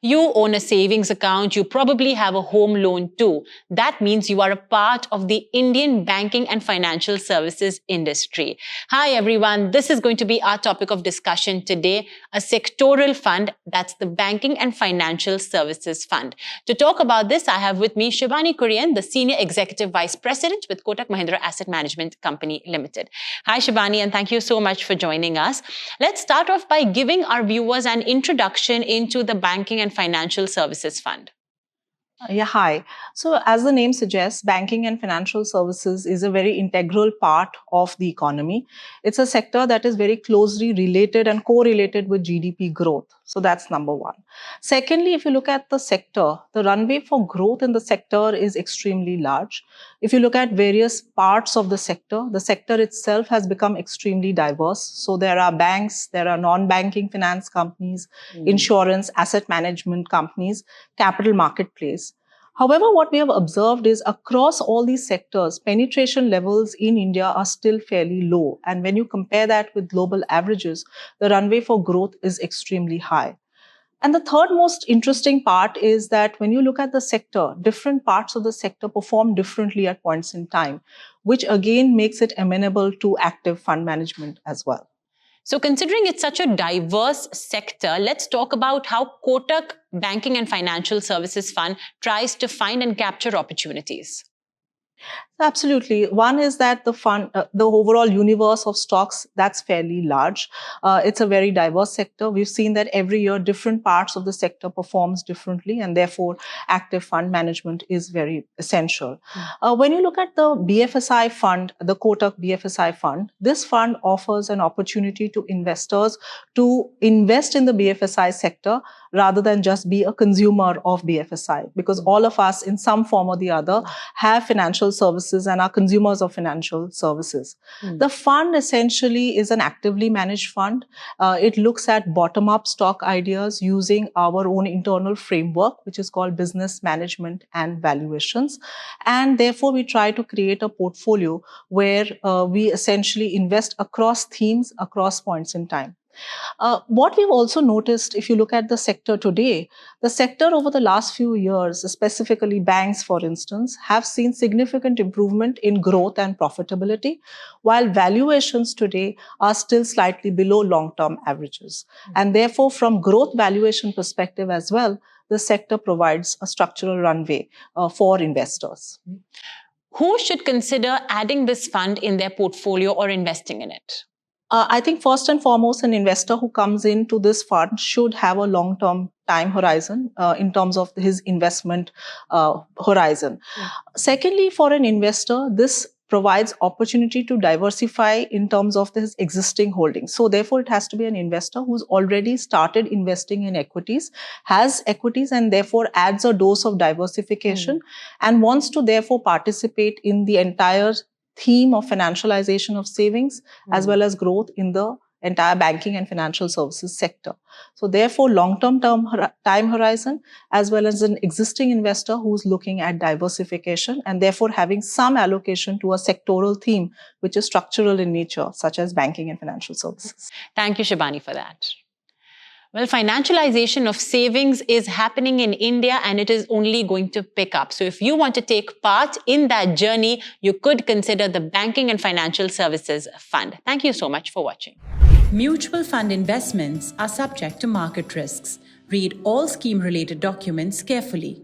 You own a savings account, you probably have a home loan too. That means you are a part of the Indian banking and financial services industry. Hi everyone, this is going to be our topic of discussion today, a sectoral fund, that's the Banking and Financial Services Fund. To talk about this, I have with me Shivani Kurian, the Senior Executive Vice President with Kotak Mahindra Asset Management Company Limited. Hi Shivani, and thank you so much for joining us. Let's start off by giving our viewers an introduction into the Banking and Financial Services Fund. Yeah, hi. So as the name suggests, banking and financial services is a very integral part of the economy. It's a sector that is very closely related and correlated with GDP growth. So that's number one. Secondly, if you look at the sector, the runway for growth in the sector is extremely large. If you look at various parts of the sector itself has become extremely diverse. So there are banks, there are non-banking finance companies, insurance, asset management companies, capital marketplace. However, what we have observed is across all these sectors, penetration levels in India are still fairly low. And when you compare that with global averages, the runway for growth is extremely high. And the third most interesting part is that when you look at the sector, different parts of the sector perform differently at points in time, which again makes it amenable to active fund management as well. So considering it's such a diverse sector, let's talk about how Kotak Banking and Financial Services Fund tries to find and capture opportunities. Absolutely. One is that the fund, the overall universe of stocks, that's fairly large. It's a very diverse sector. We've seen that every year different parts of the sector performs differently, and therefore active fund management is very essential. When you look at the BFSI fund, the Kotak BFSI fund, this fund offers an opportunity to investors to invest in the BFSI sector rather than just be a consumer of BFSI, because all of us in some form or the other have financial services and are consumers of financial services. The fund essentially is an actively managed fund. It looks at bottom-up stock ideas using our own internal framework, which is called business management and valuations. And therefore, we try to create a portfolio where we essentially invest across themes, across points in time. What we've also noticed, if you look at the sector today, the sector over the last few years, specifically banks, for instance, have seen significant improvement in growth and profitability, while valuations today are still slightly below long-term averages. And therefore, from growth valuation perspective as well, the sector provides a structural runway for investors. Who should consider adding this fund in their portfolio or investing in it? I think first and foremost, an investor who comes into this fund should have a long-term time horizon in terms of his investment horizon. Secondly, for an investor, this provides opportunity to diversify in terms of his existing holdings. So therefore, it has to be an investor who's already started investing in equities, has equities, and therefore adds a dose of diversification and wants to therefore participate in the entire theme of financialization of savings as well as growth in the entire banking and financial services sector. So therefore, long-term time horizon as well as an existing investor who's looking at diversification and therefore having some allocation to a sectoral theme which is structural in nature, such as banking and financial services. Thank you, Shivani, for that. Well, financialization of savings is happening in India and it is only going to pick up. So if you want to take part in that journey, you could consider the Banking and Financial Services Fund. Thank you so much for watching. Mutual fund investments are subject to market risks. Read all scheme-related documents carefully.